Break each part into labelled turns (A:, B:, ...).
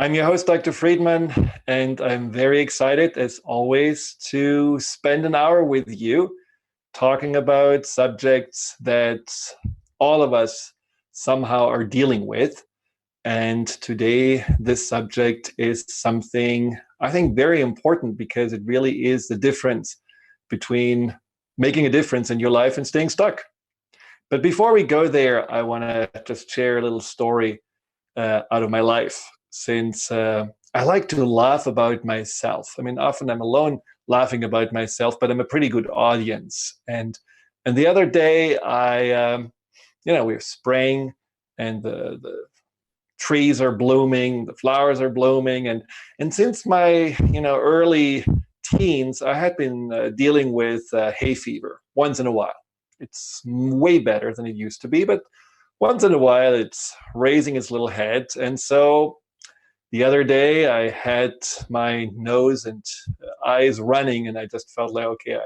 A: I'm your host, Dr. Friedemann, and I'm very excited, as always, to spend an hour with you talking about subjects that all of us somehow are dealing with. And today, this subject is something I think very important because it really is the difference between making a difference in your life and staying stuck. But before we go there, I want to just share a little story out of my life, since I like to laugh about myself. I mean, often I'm alone laughing about myself, but I'm a pretty good audience. And the other day, we were spraying, and the trees are blooming, the flowers are blooming, and since my early teens, I had been dealing with hay fever once in a while. It's way better than it used to be, but once in a while it's raising its little head. And so the other day I had my nose and eyes running, and I just felt like, okay,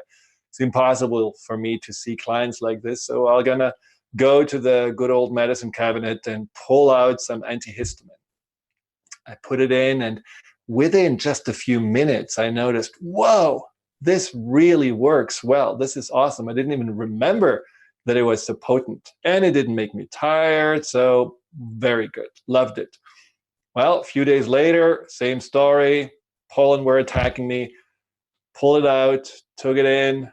A: it's impossible for me to see clients like this. So I'm going to go to the good old medicine cabinet and pull out some antihistamine. I put it in, and within just a few minutes, I noticed, whoa, this really works well. This is awesome. I didn't even remember that it was so potent, and it didn't make me tired. So very good. Loved it. Well, a few days later, same story. Pollen were attacking me. Pull it out, took it in,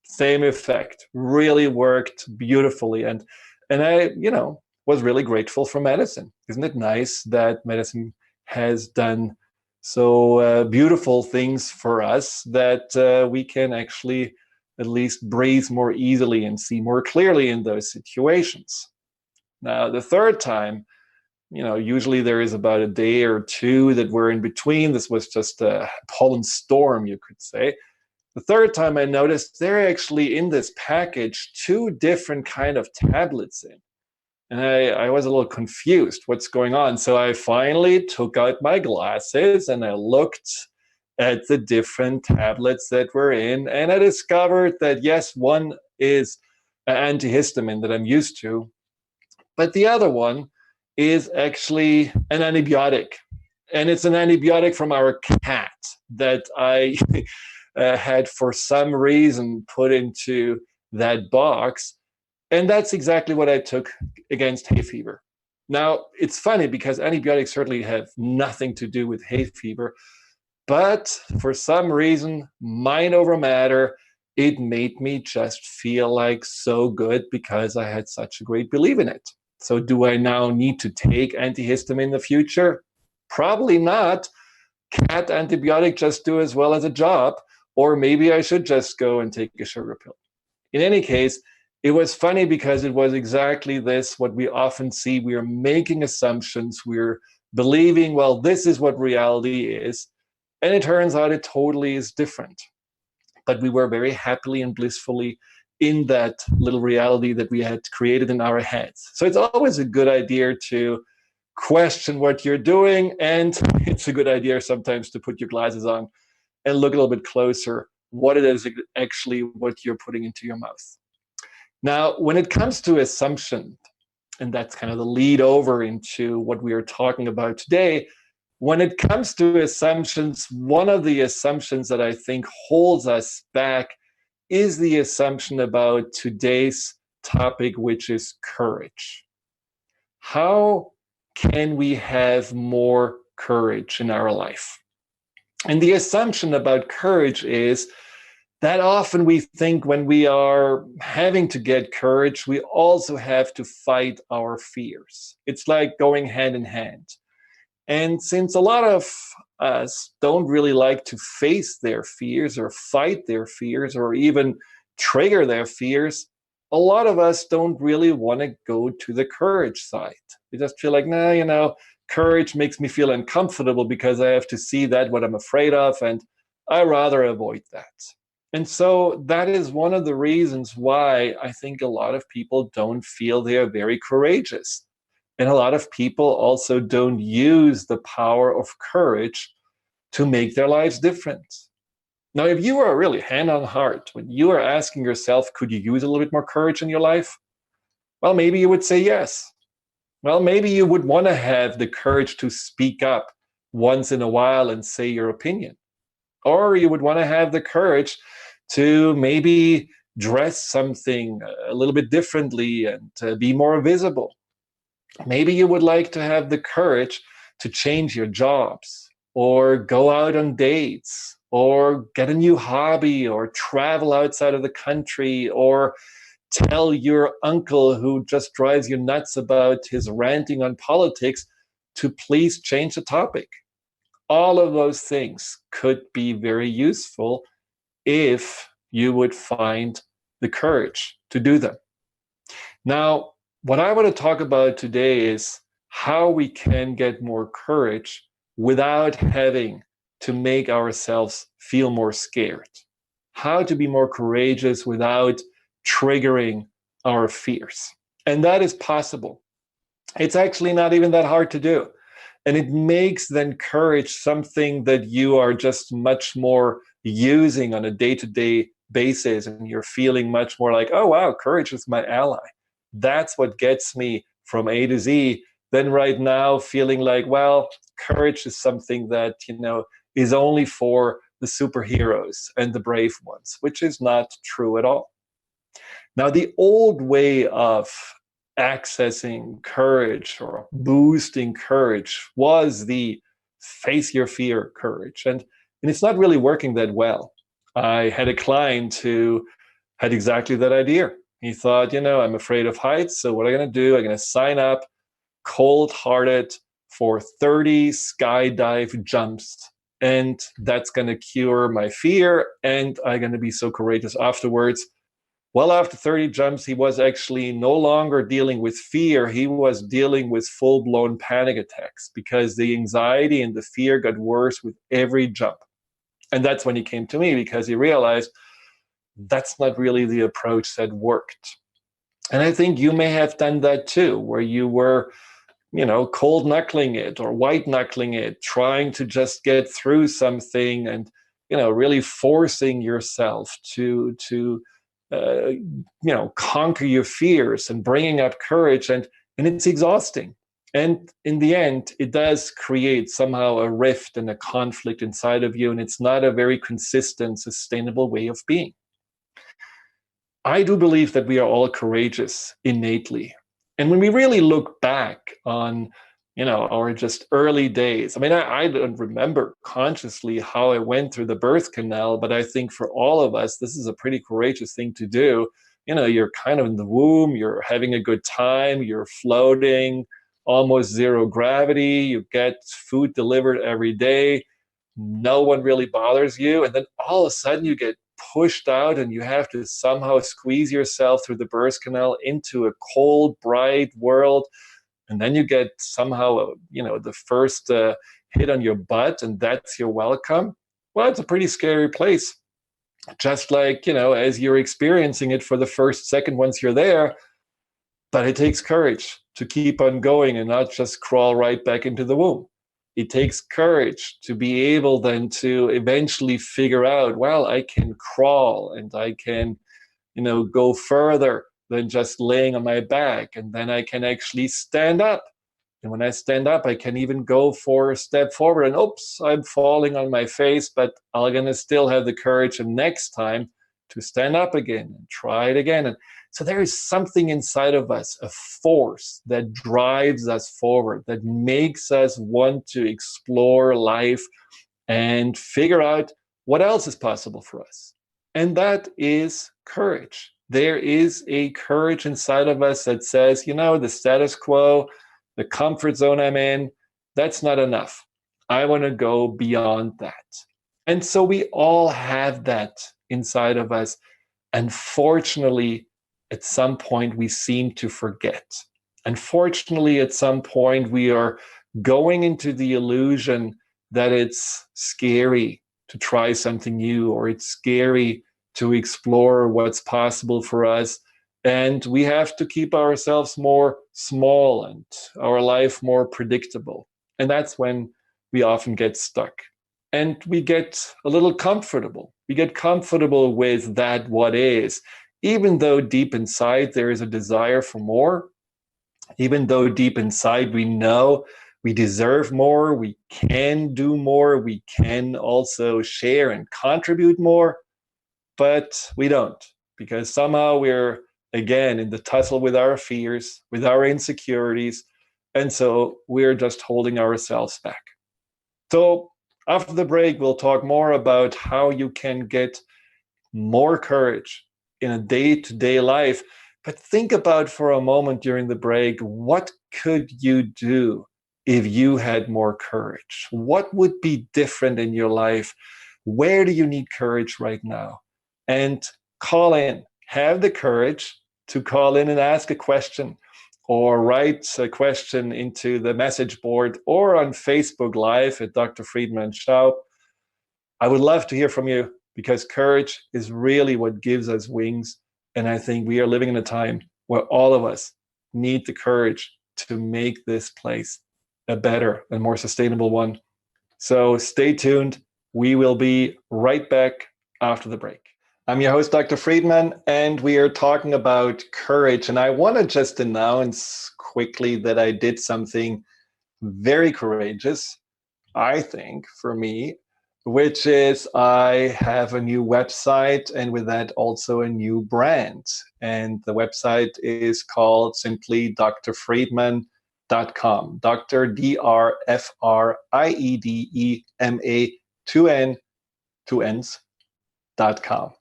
A: same effect. Really worked beautifully. And I, was really grateful for medicine. Isn't it nice that medicine has done so beautiful things for us that we can actually at least breathe more easily and see more clearly in those situations. Now, the third time, usually there is about a day or two that we're in between. This was just a pollen storm, you could say. The third time I noticed there are actually in this package two different kind of tablets in. And I was a little confused. What's going on? So I finally took out my glasses and I looked at the different tablets that were in. And I discovered that, yes, one is an antihistamine that I'm used to, but the other one is actually an antibiotic. And it's an antibiotic from our cat that I had for some reason put into that box. And that's exactly what I took against hay fever. Now, it's funny because antibiotics certainly have nothing to do with hay fever, but for some reason, mind over matter, it made me just feel like so good because I had such a great belief in it. So do I now need to take antihistamine in the future? Probably not. Cat antibiotic just do as well as a job, or maybe I should just go and take a sugar pill. In any case, it was funny because it was exactly this, what we often see. We are making assumptions. We're believing, well, this is what reality is. And it turns out it totally is different. But we were very happily and blissfully in that little reality that we had created in our heads. So it's always a good idea to question what you're doing. And it's a good idea sometimes to put your glasses on and look a little bit closer what it is actually what you're putting into your mouth. Now, when it comes to assumption, and that's kind of the lead over into what we are talking about today, when it comes to assumptions, one of the assumptions that I think holds us back is the assumption about today's topic, which is courage. How can we have more courage in our life? And the assumption about courage is that often we think when we are having to get courage, we also have to fight our fears. It's like going hand in hand. And since a lot of us don't really like to face their fears or fight their fears or even trigger their fears, a lot of us don't really want to go to the courage side. We just feel like, nah, courage makes me feel uncomfortable because I have to see that what I'm afraid of, and I rather avoid that. And so that is one of the reasons why I think a lot of people don't feel they are very courageous. And a lot of people also don't use the power of courage to make their lives different. Now, if you are really hand on heart, when you are asking yourself, could you use a little bit more courage in your life? Well, maybe you would say yes. Well, maybe you would want to have the courage to speak up once in a while and say your opinion. Or you would want to have the courage to maybe dress something a little bit differently and be more visible. Maybe you would like to have the courage to change your jobs or go out on dates or get a new hobby or travel outside of the country or tell your uncle who just drives you nuts about his ranting on politics to please change the topic. All of those things could be very useful if you would find the courage to do them. Now, what I want to talk about today is how we can get more courage without having to make ourselves feel more scared. How to be more courageous without triggering our fears. And that is possible. It's actually not even that hard to do. And it makes then courage something that you are just much more using on a day-to-day basis. And you're feeling much more like, oh, wow, courage is my ally. That's what gets me from A to Z. Then right now feeling like, well, courage is something that, is only for the superheroes and the brave ones, which is not true at all. Now, the old way of accessing courage or boosting courage was the face your fear courage. And it's not really working that well. I had a client who had exactly that idea. He thought, I'm afraid of heights. So what am I going to do? I'm going to sign up cold-hearted for 30 skydive jumps. And that's going to cure my fear. And I'm going to be so courageous afterwards. Well, after 30 jumps, he was actually no longer dealing with fear. He was dealing with full-blown panic attacks because the anxiety and the fear got worse with every jump. And that's when he came to me, because he realized that's not really the approach that worked. And I think you may have done that too, where you were, cold knuckling it or white knuckling it, trying to just get through something and, really forcing yourself to conquer your fears and bringing up courage, and it's exhausting. And in the end, it does create somehow a rift and a conflict inside of you, and it's not a very consistent, sustainable way of being. I do believe that we are all courageous innately. And when we really look back on, our just early days, I don't remember consciously how I went through the birth canal, but I think for all of us, this is a pretty courageous thing to do. You're kind of in the womb, you're having a good time, you're floating, almost zero gravity, you get food delivered every day, no one really bothers you. And then all of a sudden you get pushed out and you have to somehow squeeze yourself through the birth canal into a cold, bright world. And then you get somehow, the first hit on your butt, and that's your welcome. Well, it's a pretty scary place. Just like, as you're experiencing it for the first second once you're there. But it takes courage to keep on going and not just crawl right back into the womb. It takes courage to be able then to eventually figure out, well, I can crawl and I can, go further than just laying on my back. And then I can actually stand up. And when I stand up, I can even go for a step forward and oops, I'm falling on my face, but I'm going to still have the courage and next time to stand up again and try it again. And so there is something inside of us, a force that drives us forward, that makes us want to explore life and figure out what else is possible for us. And that is courage. There is a courage inside of us that says, the status quo, the comfort zone I'm in, that's not enough. I want to go beyond that. And so we all have that inside of us. Unfortunately, at some point, we seem to forget. Unfortunately, at some point, we are going into the illusion that it's scary to try something new, or it's scary to explore what's possible for us. And we have to keep ourselves more small and our life more predictable. And that's when we often get stuck. And we get a little comfortable. We get comfortable with that what is, even though deep inside there is a desire for more, even though deep inside we know we deserve more, we can do more, we can also share and contribute more, but we don't, because somehow we're again in the tussle with our fears, with our insecurities, and so we're just holding ourselves back. So after the break, we'll talk more about how you can get more courage in a day-to-day life. But think about for a moment during the break, what could you do if you had more courage? What would be different in your life? Where do you need courage right now? And call in. Have the courage to call in and ask a question, or write a question into the message board or on Facebook Live at Dr. Friedemann Schaub. I would love to hear from you, because courage is really what gives us wings. And I think we are living in a time where all of us need the courage to make this place a better and more sustainable one. So stay tuned. We will be right back after the break. I'm your host, Dr. Friedemann, and we are talking about courage. And I want to just announce quickly that I did something very courageous, I think, for me, which is I have a new website, and with that also a new brand. And the website is called simply drfriedemann.com. Dr. DRFRIEDEMA 2N's.com.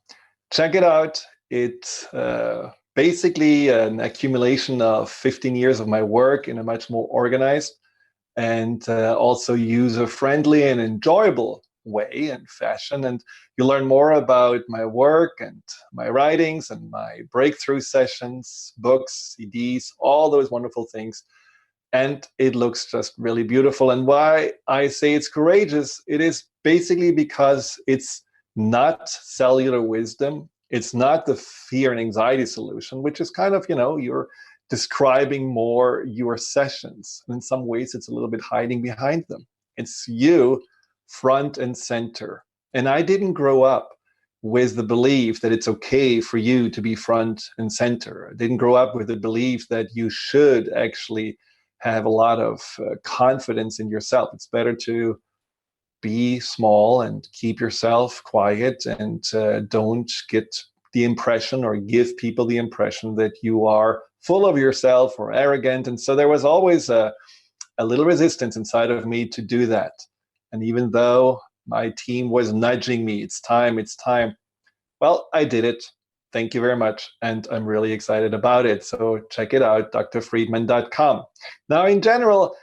A: Check it out. It's basically an accumulation of 15 years of my work in a much more organized and also user-friendly and enjoyable way and fashion. And you learn more about my work and my writings and my breakthrough sessions, books, CDs, all those wonderful things. And it looks just really beautiful. And why I say it's courageous, it is basically because it's not cellular wisdom. It's not the fear and anxiety solution, which is kind of, you're describing more your sessions. And in some ways, it's a little bit hiding behind them. It's you front and center. And I didn't grow up with the belief that it's okay for you to be front and center. I didn't grow up with the belief that you should actually have a lot of confidence in yourself. It's better to be small and keep yourself quiet, and don't get the impression or give people the impression that you are full of yourself or arrogant. And so there was always a little resistance inside of me to do that. And even though my team was nudging me, it's time, well, I did it. Thank you very much. And I'm really excited about it. So check it out, drfriedemann.com. Now, in general,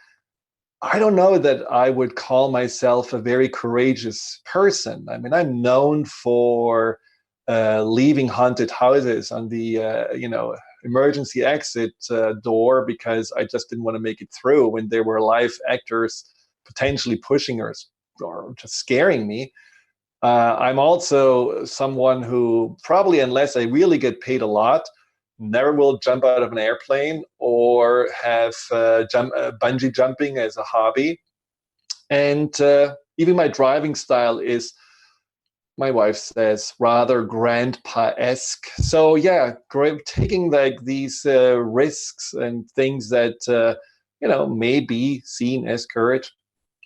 A: I don't know that I would call myself a very courageous person. I mean, I'm known for leaving haunted houses on the emergency exit door, because I just didn't want to make it through when there were live actors potentially pushing or just scaring me. I'm also someone who probably, unless I really get paid a lot, never will jump out of an airplane or have bungee jumping as a hobby. And even my driving style is, my wife says, rather grandpa-esque. So yeah, taking like these risks and things that may be seen as courage,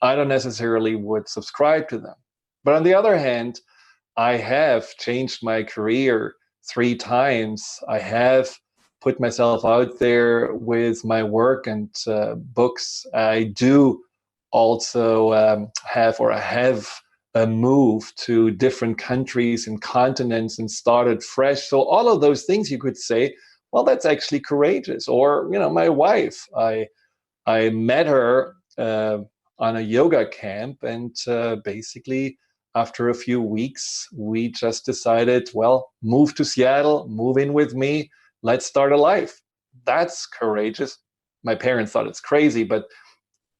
A: I don't necessarily would subscribe to them. But on the other hand, I have changed my career 3 times. I have put myself out there with my work and books. I do also I have moved to different countries and continents and started fresh. So all of those things you could say, well, that's actually courageous. Or, my wife, I met her on a yoga camp, and basically after a few weeks, we just decided, well, move to Seattle, move in with me, let's start a life. That's courageous. My parents thought it's crazy, but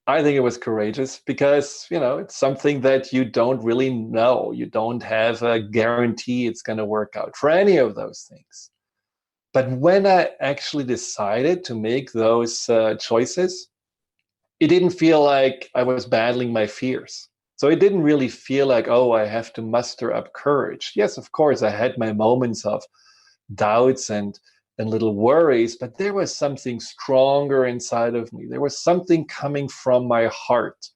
A: I think it was courageous because, it's something that you don't really know. You don't have a guarantee it's going to work out for any of those things. But when I actually decided to make those choices, it didn't feel like I was battling my fears. So it didn't really feel like, oh, I have to muster up courage. Yes, of course, I had my moments of doubts and and little worries, but there was something stronger inside of me. There was something coming from my heart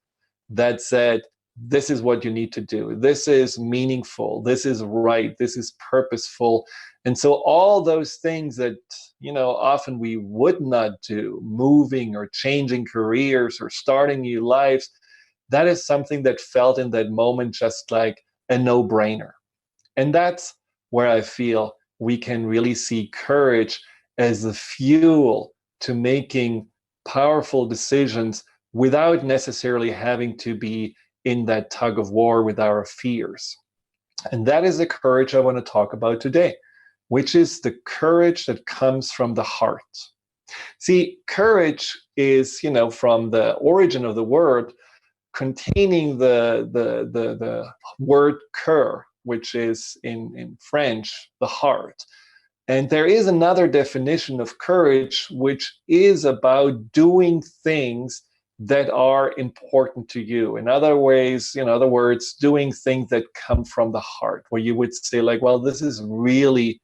A: that said, this is what you need to do. This is meaningful. This is right. This is purposeful. And so all those things that, often we would not do, moving or changing careers or starting new lives, that is something that felt in that moment just like a no-brainer. And that's where I feel we can really see courage as the fuel to making powerful decisions without necessarily having to be in that tug of war with our fears. And that is the courage I want to talk about today, which is the courage that comes from the heart. See, courage is, from the origin of the word, containing the word cœur, which is in French, the heart. And there is another definition of courage, which is about doing things that are important to you. In other words, doing things that come from the heart, where you would say like, well, this is really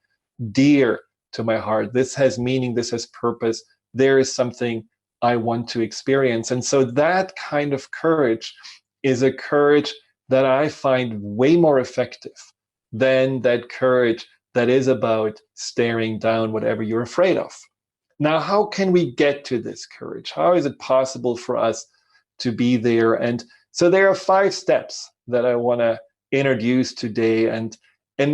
A: dear to my heart. This has meaning, this has purpose. There is something I want to experience. And so that kind of courage is a courage that I find way more effective than that courage that is about staring down whatever you're afraid of. Now, how can we get to this courage? How is it possible for us to be there? And so there are 5 steps that I want to introduce today. And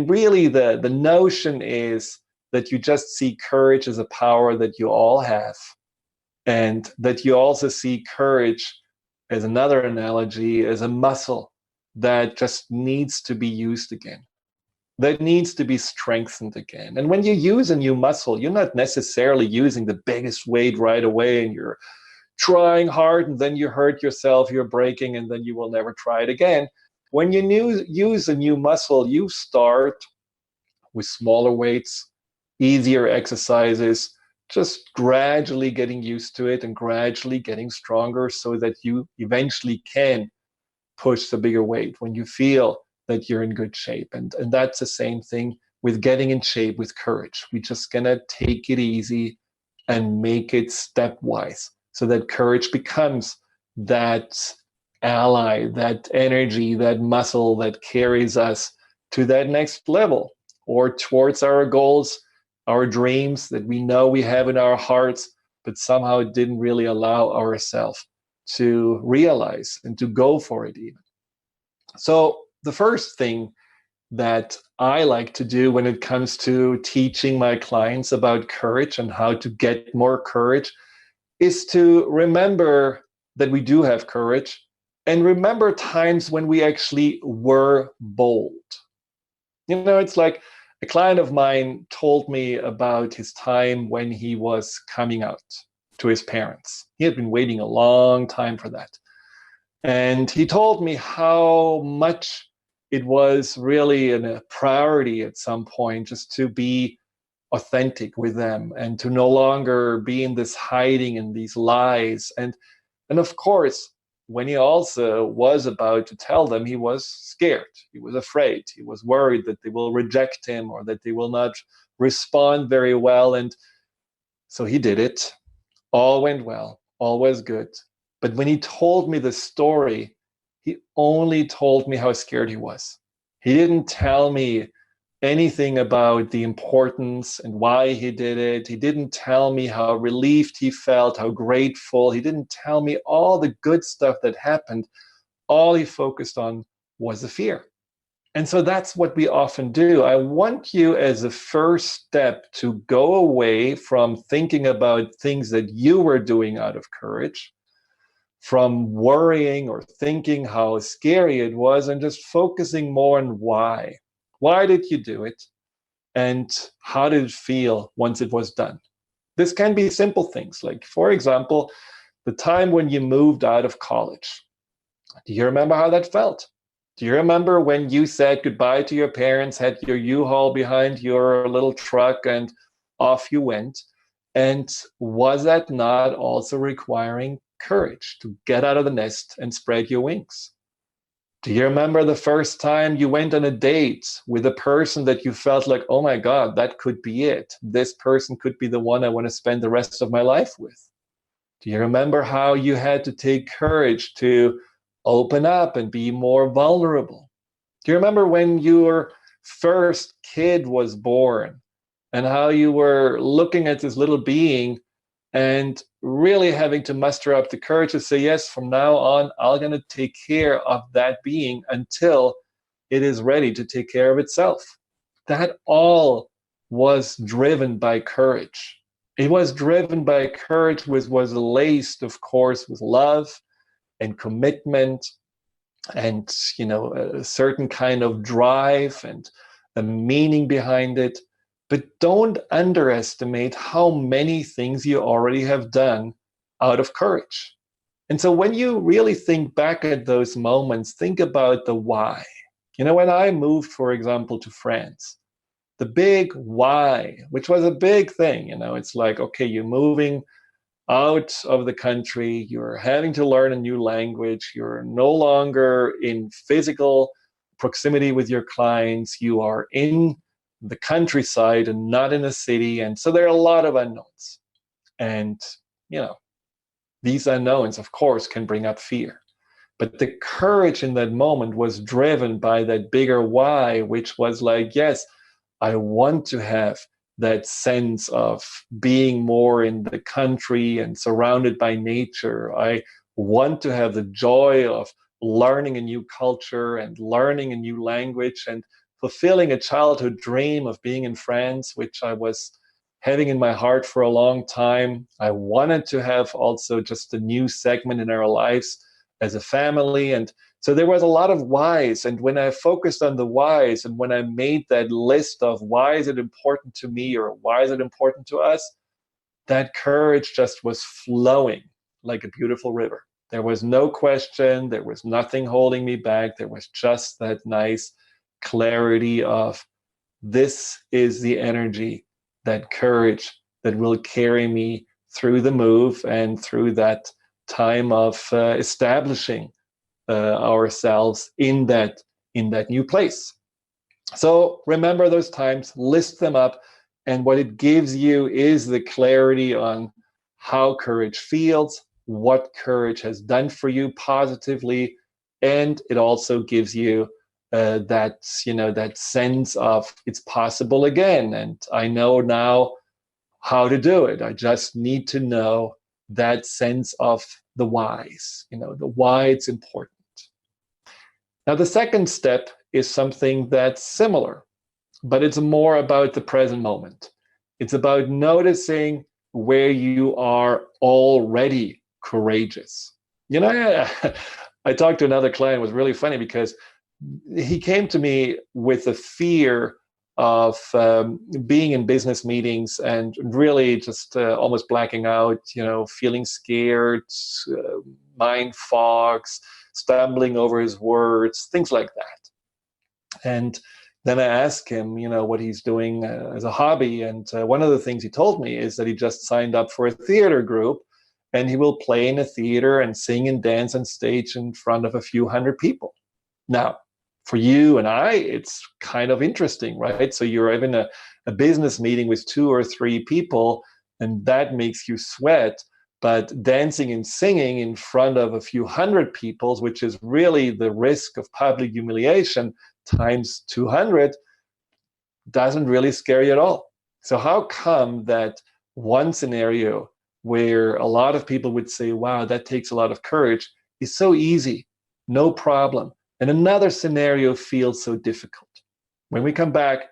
A: really the notion is that you just see courage as a power that you all have, and that you also see courage, as another analogy, as a muscle that just needs to be used again, that needs to be strengthened again. And when you use a new muscle, you're not necessarily using the biggest weight right away and you're trying hard and then you hurt yourself, you're breaking, and then you will never try it again. When you use a new muscle, you start with smaller weights, easier exercises, just gradually getting used to it and gradually getting stronger so that you eventually can push the bigger weight when you feel that you're in good shape. And that's the same thing with getting in shape with courage. We're just going to take it easy and make it stepwise so that courage becomes that ally, that energy, that muscle that carries us to that next level or towards our goals, our dreams that we know we have in our hearts, but somehow didn't really allow ourselves to realize and to go for it even. So the first thing that I like to do when it comes to teaching my clients about courage and how to get more courage is to remember that we do have courage and remember times when we actually were bold. It's like a client of mine told me about his time when he was coming out to his parents. He had been waiting a long time for that. And he told me how much it was really a priority at some point just to be authentic with them and to no longer be in this hiding and these lies. And of course, when he also was about to tell them, he was scared. He was afraid. He was worried that they will reject him or that they will not respond very well. And so he did it. All went well. All was good. But when he told me the story, he only told me how scared he was. He didn't tell me anything about the importance and why he did it. He didn't tell me how relieved he felt, how grateful. He didn't tell me all the good stuff that happened. All he focused on was the fear. And so that's what we often do. I want you as a first step to go away from thinking about things that you were doing out of courage, from worrying or thinking how scary it was, and just focusing more on why. Why did you do it? And how did it feel once it was done? This can be simple things, like, for example, the time when you moved out of college. Do you remember how that felt? Do you remember when you said goodbye to your parents, had your U-Haul behind your little truck, and off you went? And was that not also requiring courage to get out of the nest and spread your wings? Do you remember the first time you went on a date with a person that you felt like, oh my God, that could be it? This person could be the one I want to spend the rest of my life with. Do you remember how you had to take courage to open up and be more vulnerable? Do you remember when your first kid was born and how you were looking at this little being and really having to muster up the courage to say, yes, from now on, I'm going to take care of that being until it is ready to take care of itself? That all was driven by courage. It was driven by courage, which was laced, of course, with love and commitment and a certain kind of drive and a meaning behind it. But don't underestimate how many things you already have done out of courage. And so when you really think back at those moments, think about the why. When I moved, for example, to France, the big why, which was a big thing, it's like, okay, you're moving out of the country, you're having to learn a new language, you're no longer in physical proximity with your clients, you are in the countryside and not in a city. And so there are a lot of unknowns. And, these unknowns, of course, can bring up fear. But the courage in that moment was driven by that bigger why, which was like, yes, I want to have that sense of being more in the country and surrounded by nature. I want to have the joy of learning a new culture and learning a new language and fulfilling a childhood dream of being in France, which I was having in my heart for a long time. I wanted to have also just a new segment in our lives as a family. And so there was a lot of whys. And when I focused on the whys and when I made that list of why is it important to me or why is it important to us, that courage just was flowing like a beautiful river. There was no question. There was nothing holding me back. There was just that nice clarity of this is the energy, that courage that will carry me through the move and through that time of establishing ourselves in that new place. So remember those times, list them up, and what it gives you is the clarity on how courage feels, what courage has done for you positively, and it also gives you that sense of it's possible again, and I know now how to do it. I just need to know that sense of the whys, the why it's important. Now, the second step is something that's similar, but it's more about the present moment. It's about noticing where you are already courageous. I talked to another client. It was really funny because he came to me with a fear of being in business meetings and really just almost blacking out, feeling scared, mind fogs, stumbling over his words, things like that. And then I asked him, what he's doing as a hobby. And one of the things he told me is that he just signed up for a theater group and he will play in a theater and sing and dance on stage in front of a few hundred people. Now, for you and I, it's kind of interesting, right? So you're having a business meeting with 2 or 3 people, and that makes you sweat. But dancing and singing in front of a few hundred people, which is really the risk of public humiliation times 200, doesn't really scare you at all. So how come that one scenario where a lot of people would say, wow, that takes a lot of courage, is so easy, no problem, and another scenario feels so difficult? When we come back,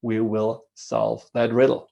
A: we will solve that riddle.